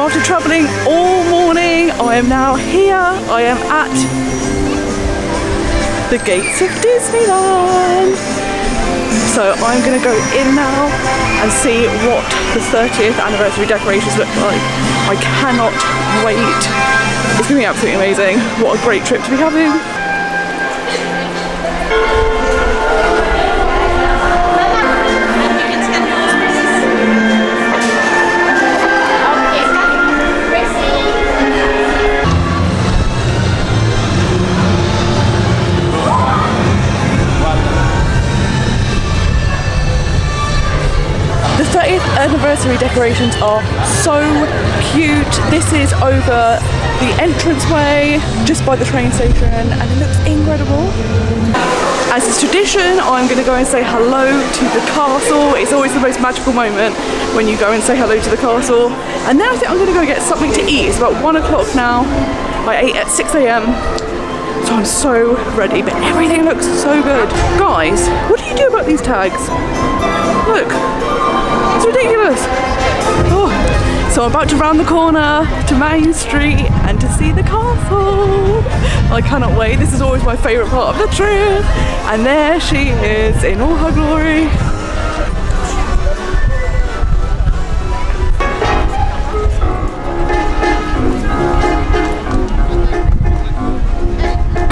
after travelling all morning, I am now here. I am at the gates of Disneyland. So I'm going to go in now and see what the 30th anniversary decorations look like. I cannot wait. It's going to be absolutely amazing. What a great trip to be having. The 30th anniversary decorations are so cute. This is over the entranceway just by the train station and it looks incredible. As is tradition, I'm going to go and say hello to the castle. It's always the most magical moment when you go and say hello to the castle. And then I think I'm going to go get something to eat. It's about 1 o'clock now. I ate at 6 AM. So I'm so ready, but everything looks so good. Guys, what do you do about these tags? Look. It's ridiculous. Oh. So I'm about to round the corner to Main Street and to see the castle. I cannot wait. This is always my favourite part of the trip. And there she is in all her glory.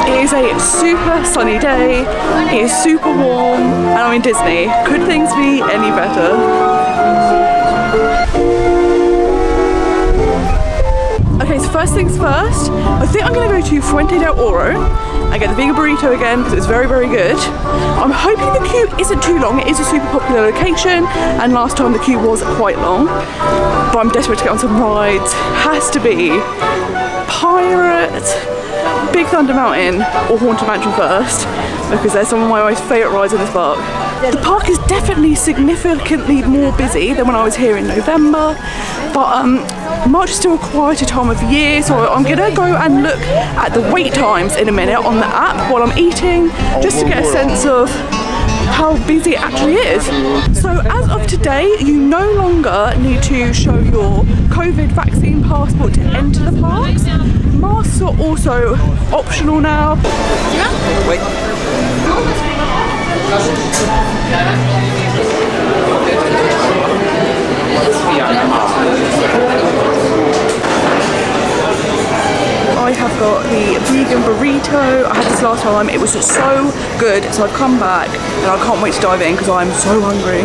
It is a super sunny day. It is super warm and I'm in Disney. Could things be any better? Okay, so first things first, I think I'm going to go to Fuente del Oro and get the vegan burrito again because it's very, very good. I'm hoping the queue isn't too long. It is a super popular location and last time the queue was quite long. But I'm desperate to get on some rides. Has to be Pirate, Big Thunder Mountain or Haunted Mansion first because they're some of my most favourite rides in this park. The park is definitely significantly more busy than when I was here in November, but March is still a quieter time of year, so I'm going to go and look at the wait times in a minute on the app while I'm eating, just to get a sense of how busy it actually is. So as of today, you no longer need to show your COVID vaccine passport to enter the parks. Masks are also optional now. Wait. I have got the vegan burrito. I had this last time. It was just so good. So I've come back and I can't wait to dive in because I'm so hungry.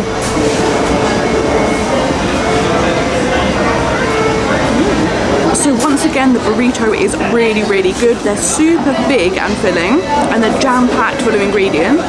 So once again, the burrito is really, really good. They're super big and filling and they're jam-packed full of ingredients.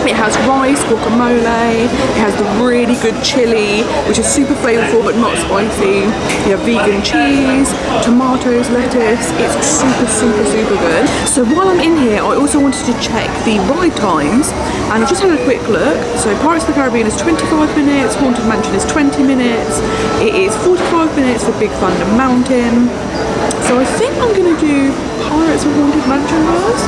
It has rice, guacamole, it has the really good chili, which is super flavorful but not spicy. You have vegan cheese, tomatoes, lettuce. It's super, super, super good. So while I'm in here, I also wanted to check the ride times and I've just had a quick look. So Pirates of the Caribbean is 25 minutes, Haunted Mansion is 20 minutes, it is 45 minutes for Big Thunder Mountain. So I think I'm going to do Pirates of Haunted Mansion first.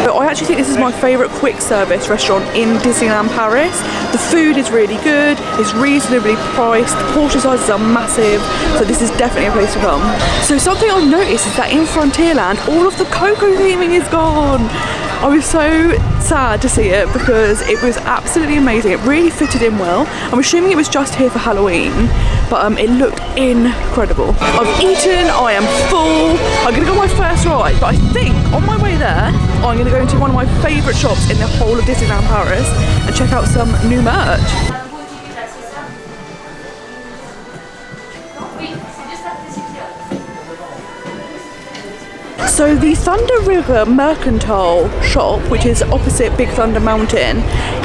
But I actually think this is my favourite quick service restaurant in Disneyland Paris. The food is really good, it's reasonably priced, the portion sizes are massive, so this is definitely a place to come. So something I've noticed is that in Frontierland, all of the Coco theming is gone. I was so sad to see it because it was absolutely amazing. It really fitted in well. I'm assuming it was just here for Halloween, but it looked incredible. I've eaten, I am full. I'm gonna go on my first ride, but I think on my way there, I'm gonna go into one of my favourite shops in the whole of Disneyland Paris and check out some new merch. So the Thunder River Mercantile shop, which is opposite Big Thunder Mountain,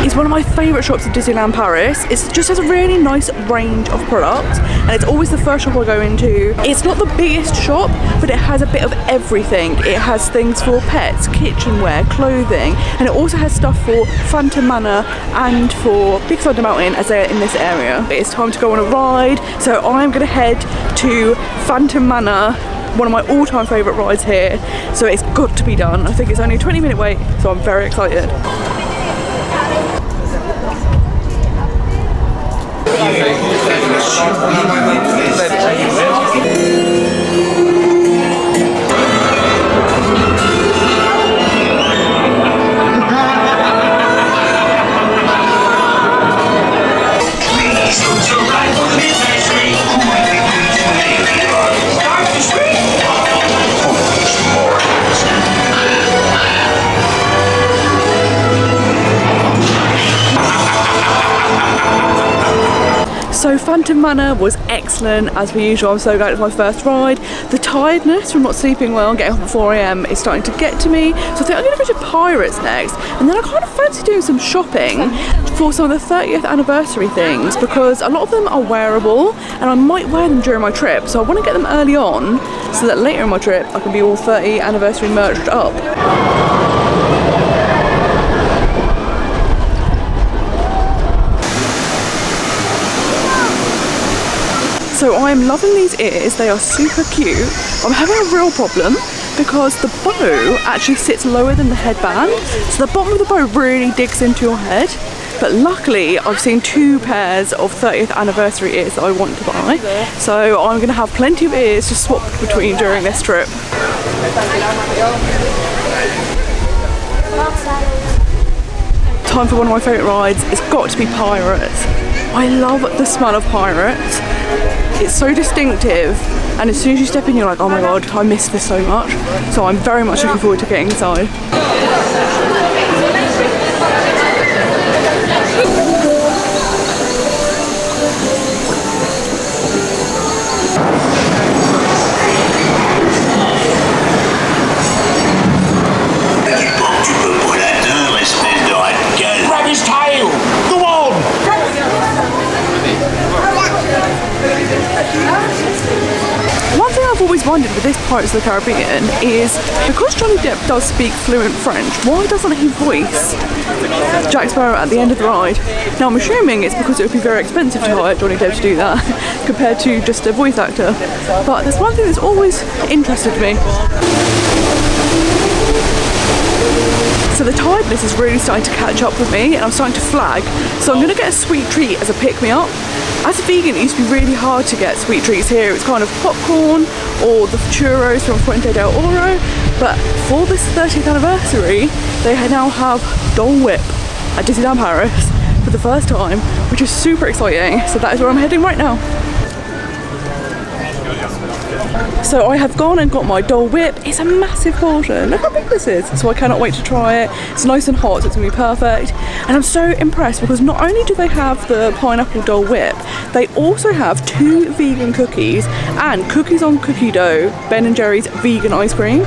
is one of my favourite shops in Disneyland Paris. It just has a really nice range of products and it's always the first shop I go into. It's not the biggest shop, but it has a bit of everything. It has things for pets, kitchenware, clothing, and it also has stuff for Phantom Manor and for Big Thunder Mountain as they're in this area. It's time to go on a ride, so I'm going to head to Phantom Manor, one of my all-time favourite rides here, so it's got to be done. I think it's only a 20-minute wait, so I'm very excited. Manor was excellent as per usual. I'm so glad it was my first ride. The tiredness from not sleeping well and getting up at 4 AM is starting to get to me, so I think I'm going to go to Pirates next, and then I kind of fancy doing some shopping for some of the 30th anniversary things, because a lot of them are wearable and I might wear them during my trip, so I want to get them early on so that later in my trip I can be all 30 anniversary merched up. So I'm loving these ears, they are super cute. I'm having a real problem because the bow actually sits lower than the headband, so the bottom of the bow really digs into your head. But luckily I've seen 2 pairs of 30th anniversary ears that I want to buy, so I'm going to have plenty of ears to swap between during this trip. Time for one of my favourite rides. It's got to be Pirates. I love the smell of Pirates. It's so distinctive, and as soon as you step in you're like, oh my god, I miss this so much. So I'm very much looking forward to getting inside. Grab his tail! Go on! One thing I've always wondered with this Pirates of the Caribbean is, because Johnny Depp does speak fluent French, why doesn't he voice Jack Sparrow at the end of the ride? Now I'm assuming it's because it would be very expensive to hire Johnny Depp to do that compared to just a voice actor, but there's one thing that's always interested me. So the tiredness is really starting to catch up with me and I'm starting to flag, so I'm going to get a sweet treat as a pick-me-up. As a vegan, it used to be really hard to get sweet treats here. It's kind of popcorn or the churros from Fuente del Oro, but for this 30th anniversary, they now have Dole Whip at Disneyland Paris for the first time, which is super exciting. So that is where I'm heading right now. So I have gone and got my Dole Whip. It's a massive portion. Look how big this is. So I cannot wait to try it. It's nice and hot, so it's going to be perfect. And I'm so impressed because not only do they have the pineapple Dole Whip, they also have 2 vegan cookies and cookies on cookie dough Ben & Jerry's vegan ice cream.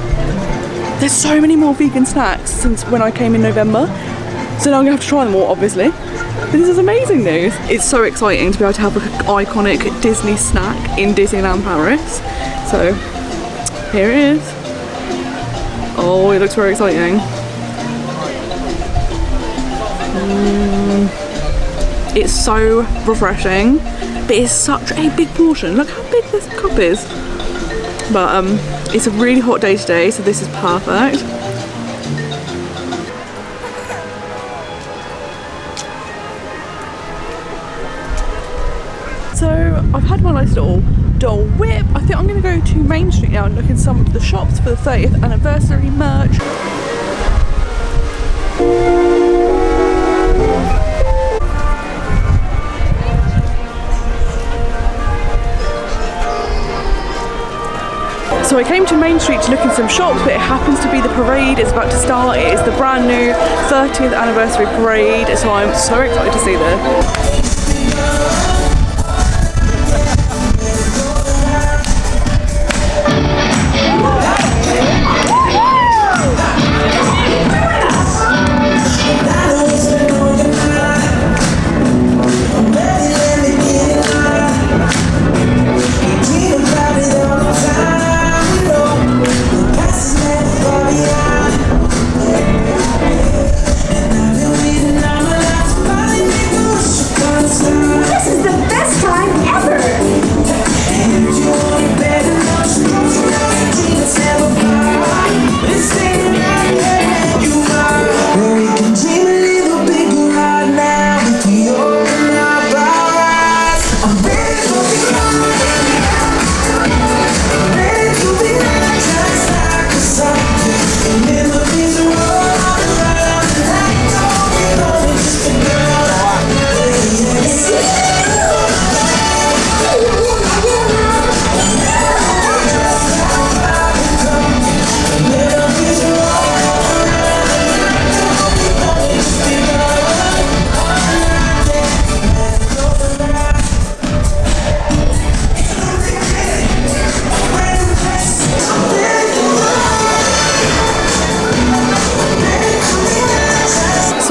There's so many more vegan snacks since when I came in November. So now I'm going to have to try them all, obviously. This is amazing news. It's so exciting to be able to have an iconic Disney snack in Disneyland Paris. So here it is. Oh, it looks very exciting. It's so refreshing, but it's such a big portion. Look how big this cup is. But it's a really hot day today, so this is perfect. So I've had my nice little Dole Whip. I think I'm going to go to Main Street now and look in some of the shops for the 30th anniversary merch. So I came to Main Street to look in some shops, but it happens to be the parade is about to start. It is the brand new 30th anniversary parade, so I'm so excited to see this.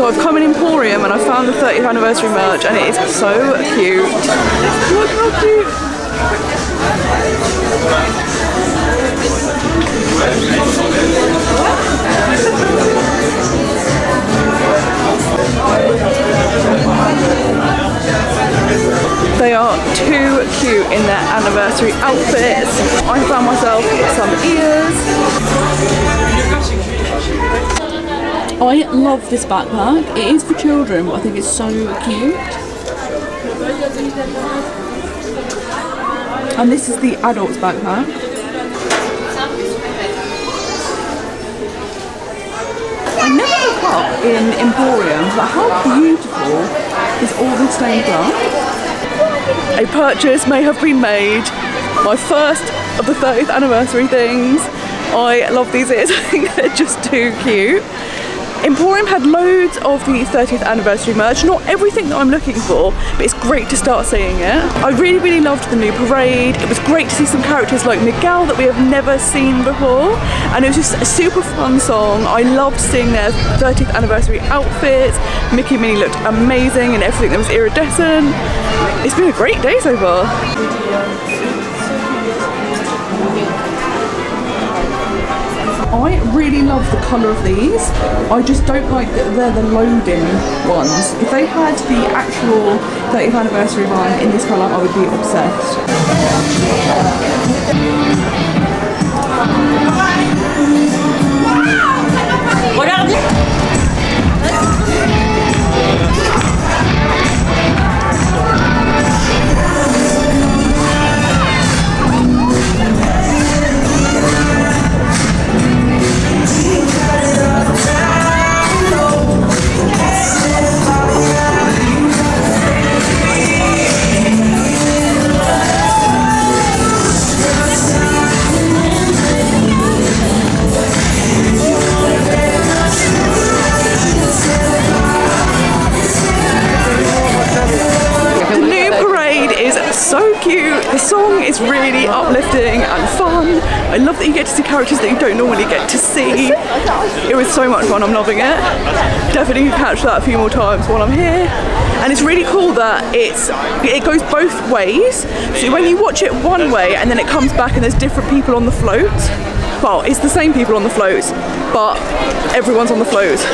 So I've come in Emporium and I found the 30th anniversary merch and it is so cute. Look how cute. They are too cute in their anniversary outfits. I found myself some ears. I love this backpack. It is for children, but I think it's so cute. And this is the adult's backpack. I never look up in Emporium, but how beautiful is all this stained glass? A purchase may have been made. My first of the 30th anniversary things. I love these ears. I think they're just too cute. Emporium had loads of the 30th anniversary merch, not everything that I'm looking for, but it's great to start seeing it. I really loved the new parade. It was great to see some characters like Miguel that we have never seen before, and it was just a super fun song. I loved seeing their 30th anniversary outfits. Mickey and Minnie looked amazing and everything that was iridescent. It's been a great day so far. I really love the colour of these. I just don't like that they're the loading ones. If they had the actual 30th anniversary one in this colour, I would be obsessed. The song is really uplifting and fun. I love that you get to see characters that you don't normally get to see. It was so much fun, I'm loving it. Definitely catch that a few more times while I'm here. And it's really cool that it goes both ways. So when you watch it one way and then it comes back and there's different people on the float. Well, it's the same people on the floats, but everyone's on the floats.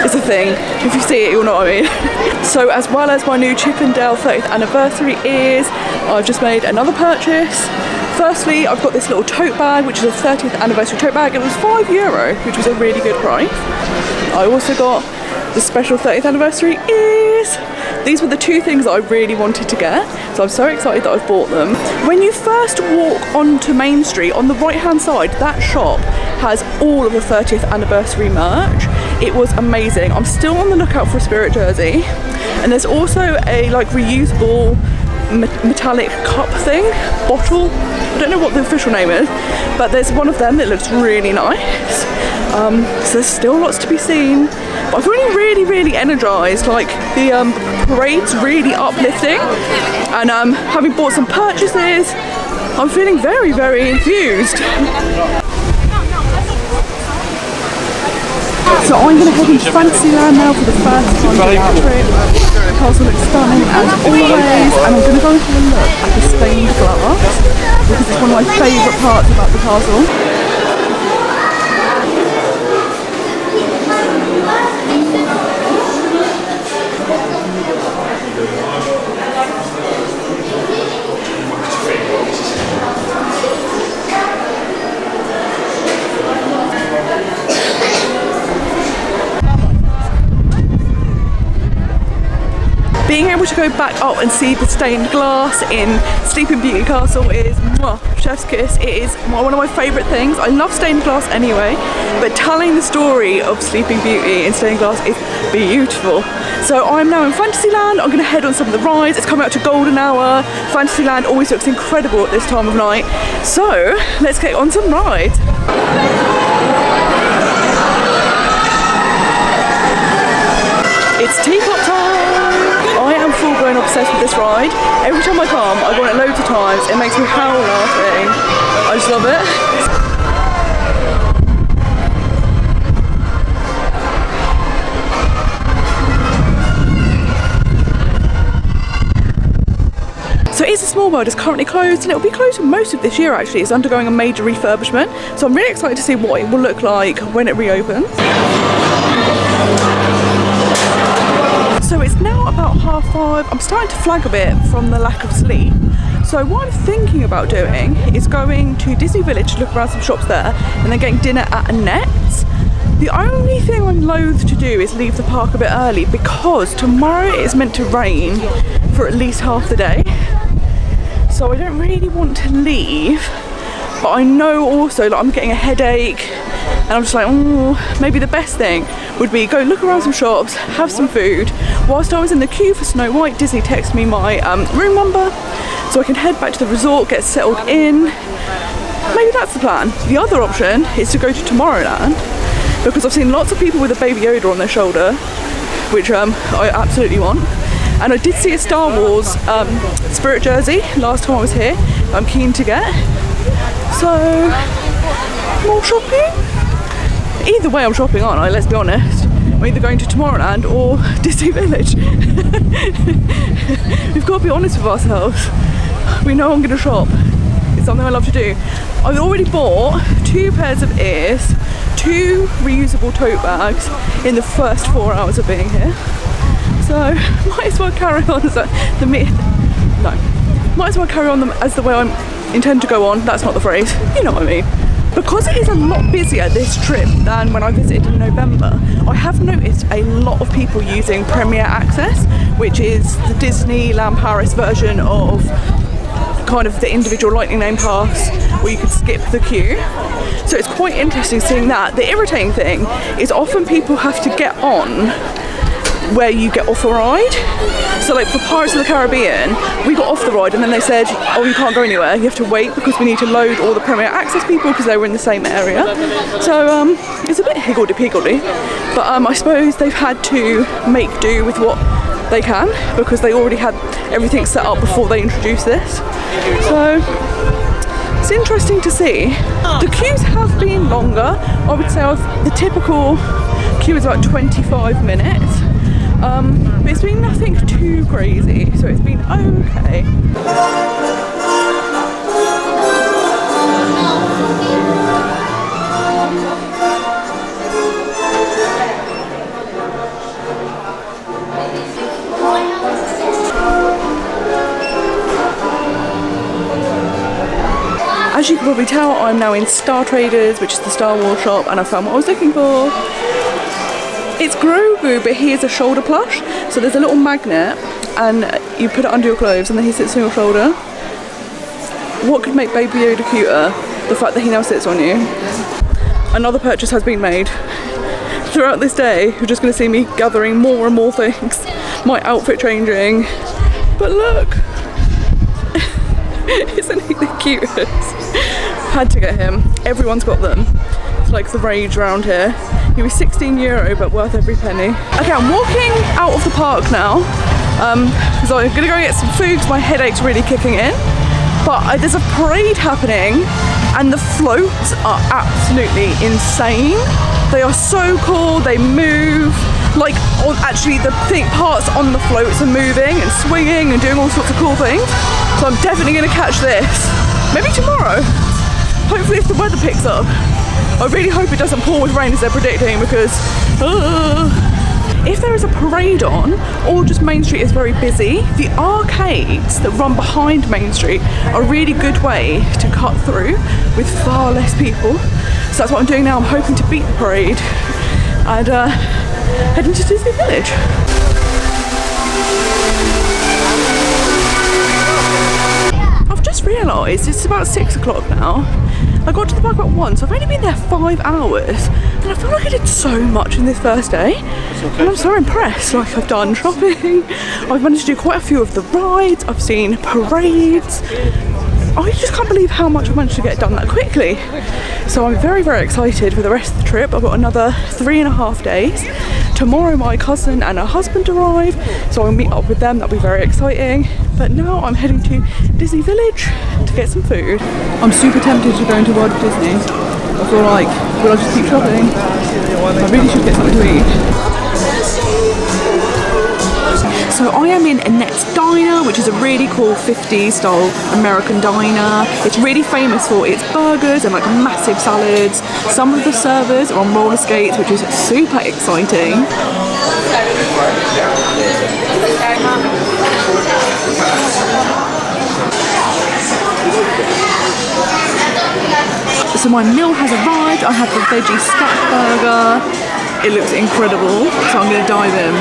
It's a thing. If you see it, you'll know what I mean. So as well as my new Chip and Dale 30th anniversary ears, I've just made another purchase. Firstly, I've got this little tote bag, which is a 30th anniversary tote bag. It was €5, which was a really good price. I also got the special 30th anniversary ears. These were the two things that I really wanted to get, so I'm so excited that I've bought them. When you first walk onto Main Street, on the right hand side, that shop has all of the 30th anniversary merch. It was amazing. I'm still on the lookout for a Spirit jersey, and there's also a like reusable metallic cup thing, bottle. I don't know what the official name is, but there's one of them that looks really nice. So there's still lots to be seen. But I'm feeling really energised. Like the parade's really uplifting, and having bought some purchases, I'm feeling very enthused. So I'm going to head into Frontierland now for the first time of our trip. The castle looks stunning as always, and I'm going to go and have a look at the stained glass because it's one of my favourite parts about the castle. Being able to go back up and see the stained glass in Sleeping Beauty Castle is chef's kiss. It is one of my favourite things. I love stained glass anyway, but telling the story of Sleeping Beauty in stained glass is beautiful. So I'm now in Fantasyland. I'm going to head on some of the rides. It's coming up to golden hour. Fantasyland always looks incredible at this time of night. So let's get on some rides. It's teapot time! I am full-blown obsessed with this ride. Every time I come, I've gone it loads of times. It makes me howl laughing. I just love it. Small World is currently closed, and it will be closed for most of this year actually. It's undergoing a major refurbishment, so I'm really excited to see what it will look like when it reopens. So it's now about 5:30. I'm starting to flag a bit from the lack of sleep. So what I'm thinking about doing is going to Disney Village to look around some shops there, and then getting dinner at Annette's. The only thing I'm loath to do is leave the park a bit early, because tomorrow it is meant to rain for at least half the day. So I don't really want to leave, but I know also that I'm getting a headache, and I'm just like, maybe the best thing would be go look around some shops, have some food. Whilst I was in the queue for Snow White, Disney texted me my room number, so I can head back to the resort, get settled in. Maybe that's the plan. The other option is to go to Tomorrowland, because I've seen lots of people with a Baby Yoda on their shoulder, which I absolutely want. And I did see a Star Wars Spirit jersey last time I was here. I'm keen to get. So, more shopping? Either way I'm shopping, aren't I? Let's be honest. I'm either going to Tomorrowland or Disney Village. We've got to be honest with ourselves. We know I'm going to shop. It's something I love to do. I've already bought 2 pairs of ears, 2 reusable tote bags in the first 4 hours of being here. So might as well carry on as the myth. No, might as well carry on as the way I intend to go on. That's not the phrase. You know what I mean. Because it is a lot busier this trip than when I visited in November, I have noticed a lot of people using Premier Access, which is the Disneyland Paris version of kind of the individual Lightning Lane pass, where you could skip the queue. So it's quite interesting seeing that. The irritating thing is often people have to get on where you get off a ride. So like for Pirates of the Caribbean, we got off the ride and then they said, oh, you can't go anywhere, you have to wait because we need to load all the Premier Access people because they were in the same area. So it's a bit higgledy-piggledy, but I suppose they've had to make do with what they can because they already had everything set up before they introduced this. So it's interesting to see. The queues have been longer. I would say the typical queue is about 25 minutes. But it's been nothing too crazy, so it's been okay. As you can probably tell, I'm now in Star Traders, which is the Star Wars shop, and I found what I was looking for. It's Grogu, but he is a shoulder plush. So there's a little magnet, and you put it under your clothes, and then he sits on your shoulder. What could make Baby Yoda cuter? The fact that he now sits on you. Another purchase has been made. Throughout this day, you're just going to see me gathering more and more things. My outfit changing. But look! Isn't he the cutest? Had to get him. Everyone's got them. It's like the rage around here. He was €16, but worth every penny. Okay, I'm walking out of the park now. So I'm gonna go get some food because my headache's really kicking in. But there's a parade happening and the floats are absolutely insane. They are so cool, they move. Like, actually the parts on the floats are moving and swinging and doing all sorts of cool things. So I'm definitely gonna catch this. Maybe tomorrow. Hopefully if the weather picks up. I really hope it doesn't pour with rain as they're predicting, because if there is a parade on or just Main Street is very busy, the arcades that run behind Main Street are a really good way to cut through with far less people. So that's what I'm doing now. I'm hoping to beat the parade and head into Disney Village. I've just realised it's about 6 o'clock now. I got to the park at 1, so I've only been there 5 hours, and I feel like I did so much in this first day, and I'm so impressed. Like, I've done shopping, I've managed to do quite a few of the rides, I've seen parades. I just can't believe how much I've managed to get done that quickly. So I'm very, very excited for the rest of the trip. I've got another 3.5 days. Tomorrow my cousin and her husband arrive, so I'll meet up with them. That'll be very exciting. But now I'm heading to Disney Village to get some food. I'm super tempted to go into World of Disney. I feel like, will I just keep shopping? I really should get something to eat. So I am in Annette's Diner, which is a really cool 50s style American diner. It's really famous for its burgers and like massive salads. Some of the servers are on roller skates, which is super exciting. So my meal has arrived. I have the veggie stack burger. It looks incredible, so I'm going to dive in.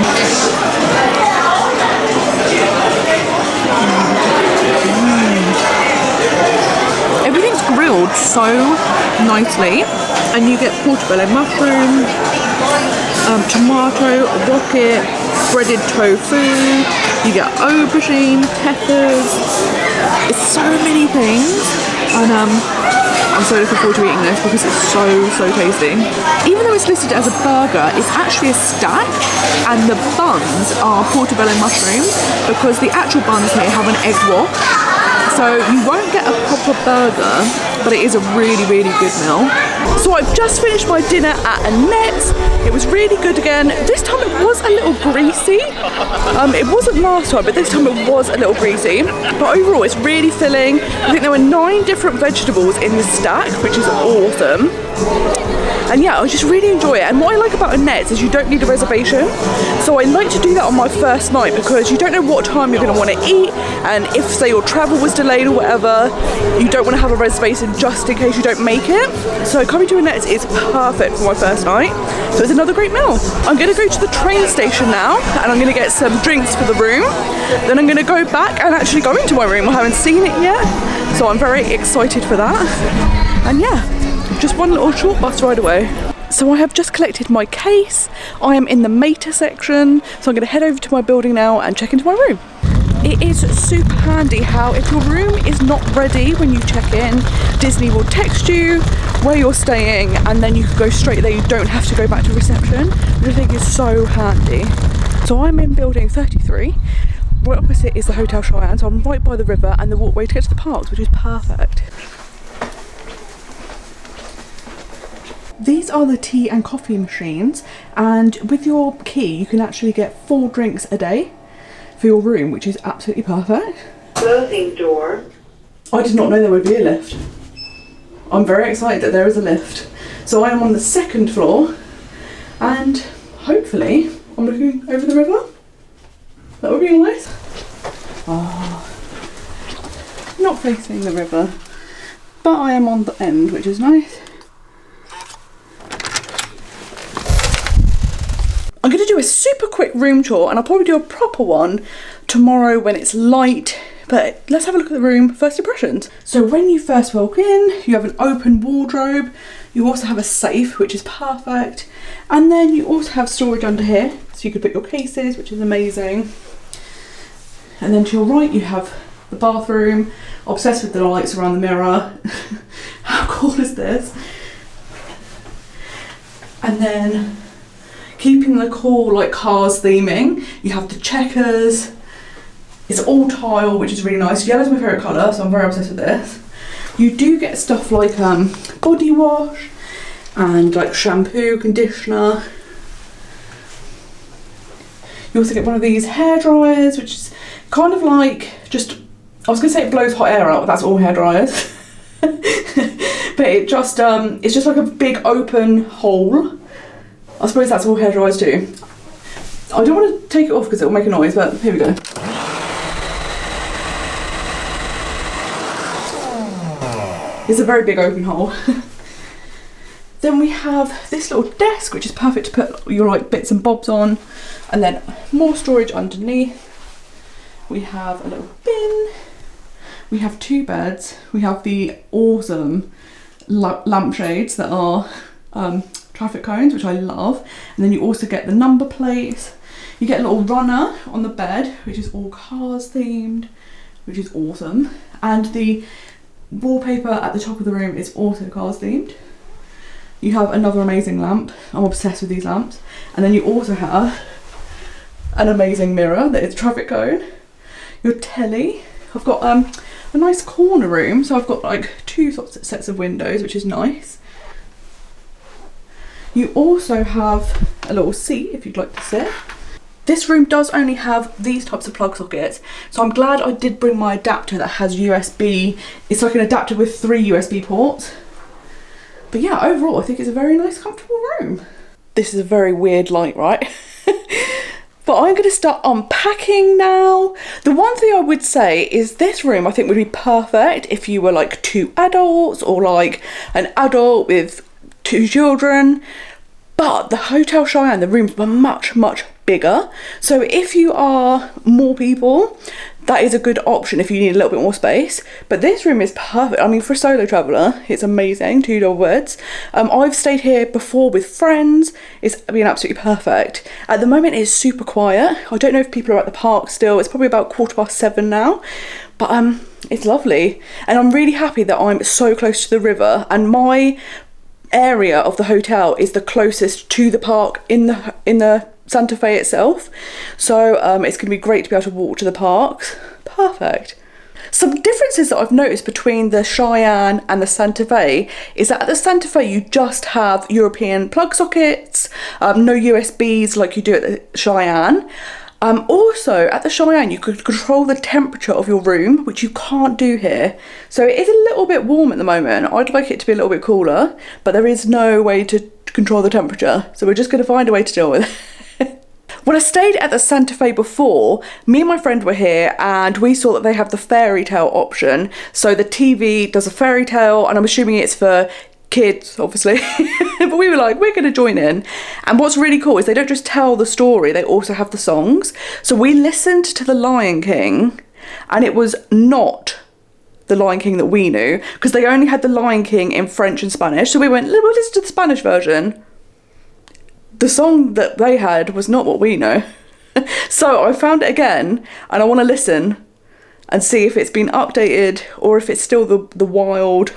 Everything's grilled so nicely, and you get portobello mushroom, tomato, rocket, breaded tofu, you get aubergine, peppers. It's so many things, and I'm so looking forward to eating this because it's so tasty. Even though it's listed as a burger, it's actually a stack, and the buns are portobello mushrooms because the actual buns here have an egg wash. So you won't get a proper burger, but it is a really good meal. So I've just finished my dinner at Annette's. It was really good again. This time it was a little greasy. It wasn't last time, but this time it was a little greasy. But overall, it's really filling. I think there were 9 different vegetables in the stack, which is awesome. And yeah, I just really enjoy it. And what I like about Annette's is you don't need a reservation. So I like to do that on my first night because you don't know what time you're going to want to eat. And if, say, your travel was delayed or whatever, you don't want to have a reservation just in case you don't make it. So coming to Annette's is perfect for my first night. So it's another great meal. I'm going to go to the train station now and I'm going to get some drinks for the room. Then I'm going to go back and actually go into my room. I haven't seen it yet. So I'm very excited for that. And yeah. Just one little short bus ride away. So I have just collected my case. I am in the Mater section, so I'm going to head over to my building now and check into my room. It is super handy how if your room is not ready when you check in, Disney will text you where you're staying and then you can go straight there. You don't have to go back to reception, which I think is so handy. So I'm in building 33. Right opposite is the Hotel Cheyenne, so I'm right by the river and the walkway to get to the parks, which is perfect. These are the tea and coffee machines, and with your key you can actually get 4 drinks a day for your room, which is absolutely perfect. Closing door. I did not know there would be a lift. I'm very excited that there is a lift. So I am on the 2nd floor and hopefully I'm looking over the river. That would be nice. Oh, not facing the river, but I am on the end, which is nice. I'm going to do a super quick room tour and I'll probably do a proper one tomorrow when it's light, but let's have a look at the room. First impressions. So when you first walk in, you have an open wardrobe, you also have a safe, which is perfect, and then you also have storage under here, so you could put your cases, which is amazing. And then to your right you have the bathroom. Obsessed with the lights around the mirror. How cool is this? And then keeping the cool like Cars theming, you have the checkers. It's all tile, which is really nice. Yellow's my favourite colour, so I'm very obsessed with this. You do get stuff like body wash and like shampoo, conditioner. You also get one of these hair dryers, which is kind of like just, I was going to say it blows hot air out, but that's all hair dryers. But it just, it's just like a big open hole. I suppose that's all hair dryers do. I don't want to take it off because it will make a noise, but here we go. It's a very big open hole. Then we have this little desk, which is perfect to put your like bits and bobs on, and then more storage underneath. We have a little bin. We have 2 beds. We have the awesome lampshades that are traffic cones, which I love, and then you also get the number plates. You get a little runner on the bed, which is all Cars themed, which is awesome, and the wallpaper at the top of the room is also Cars themed. You have another amazing lamp. I'm obsessed with these lamps. And then you also have an amazing mirror that is traffic cone. Your telly. I've got a nice corner room, so I've got like 2 sets of windows, which is nice. You also have a little seat if you'd like to sit. This room does only have these types of plug sockets, so I'm glad I did bring my adapter that has USB. It's like an adapter with 3 USB ports. But yeah, overall I think it's a very nice, comfortable room. This is a very weird light, right? But I'm going to start unpacking now. The one thing I would say is this room I think would be perfect if you were like 2 adults or like an adult with 2 children. But the Hotel Cheyenne, the rooms were much, much bigger. So if you are more people, that is a good option if you need a little bit more space. But this room is perfect. I mean, for a solo traveller, it's amazing, 2 double beds. I've stayed here before with friends. It's been absolutely perfect. At the moment, it's super quiet. I don't know if people are at the park still. It's probably about 7:15 now. But it's lovely. And I'm really happy that I'm so close to the river. And my area of the hotel is the closest to the park in the Santa Fe itself, so it's going to be great to be able to walk to the parks. Perfect. Some differences that I've noticed between the Cheyenne and the Santa Fe is that at the Santa Fe you just have European plug sockets, no USBs like you do at the Cheyenne. Also, at the Cheyenne, you could control the temperature of your room, which you can't do here. So it is a little bit warm at the moment. I'd like it to be a little bit cooler, but there is no way to control the temperature. So we're just going to find a way to deal with it. When I stayed at the Santa Fe before, me and my friend were here and we saw that they have the fairy tale option. So the TV does a fairy tale, and I'm assuming it's for kids, obviously. But we were like, we're going to join in. And what's really cool is they don't just tell the story, they also have the songs. So we listened to The Lion King, and it was not The Lion King that we knew, because they only had The Lion King in French and Spanish. So we went, we'll listen to the Spanish version. The song that they had was not what we know. So I found it again, and I want to listen and see if it's been updated or if it's still the wild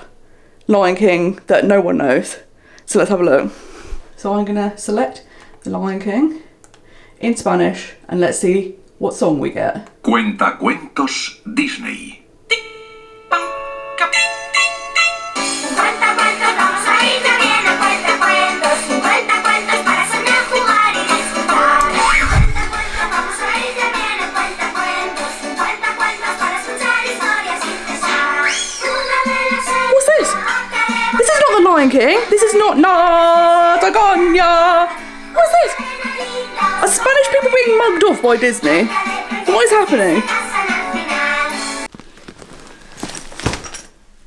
Lion King that no one knows. So let's have a look. So I'm gonna select The Lion King in Spanish and let's see what song we get. Cuentacuentos Disney. Lion King. This is not Natagonia. What's this? Are Spanish people being mugged off by Disney? What is happening?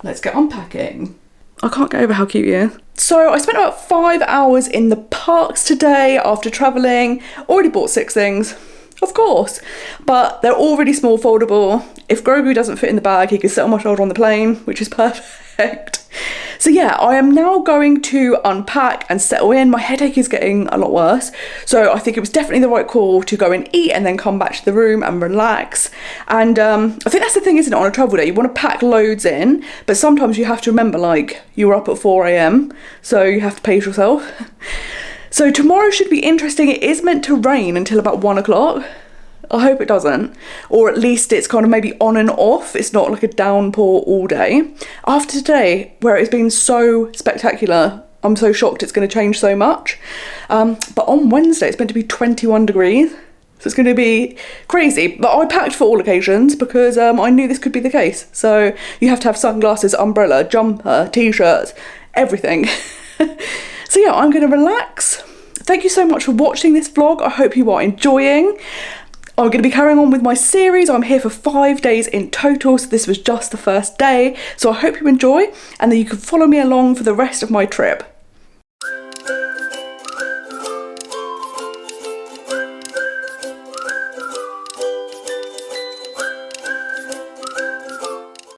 Let's get unpacking. I can't get over how cute he is. So I spent about 5 hours in the parks today after travelling. Already bought 6 things, of course, but they're all really small, foldable. If Grogu doesn't fit in the bag, he can sit on my shoulder on the plane, which is perfect. So yeah, I am now going to unpack and settle in. My headache is getting a lot worse, so I think it was definitely the right call to go and eat and then come back to the room and relax. And I think that's the thing, isn't it, on a travel day? You want to pack loads in, but sometimes you have to remember, like, you were up at 4 AM, so you have to pace yourself. So tomorrow should be interesting. It is meant to rain until about 1 o'clock. I hope it doesn't, or at least it's kind of maybe on and off. It's not like a downpour all day. After today, where it's been so spectacular, I'm so shocked it's going to change so much. But on Wednesday, it's meant to be 21 degrees. So it's going to be crazy. But I packed for all occasions because I knew this could be the case. So you have to have sunglasses, umbrella, jumper, t-shirts, everything. So yeah, I'm going to relax. Thank you so much for watching this vlog. I hope you are enjoying. I'm going to be carrying on with my series. I'm here for 5 days in total, so this was just the first day. So I hope you enjoy and that you can follow me along for the rest of my trip.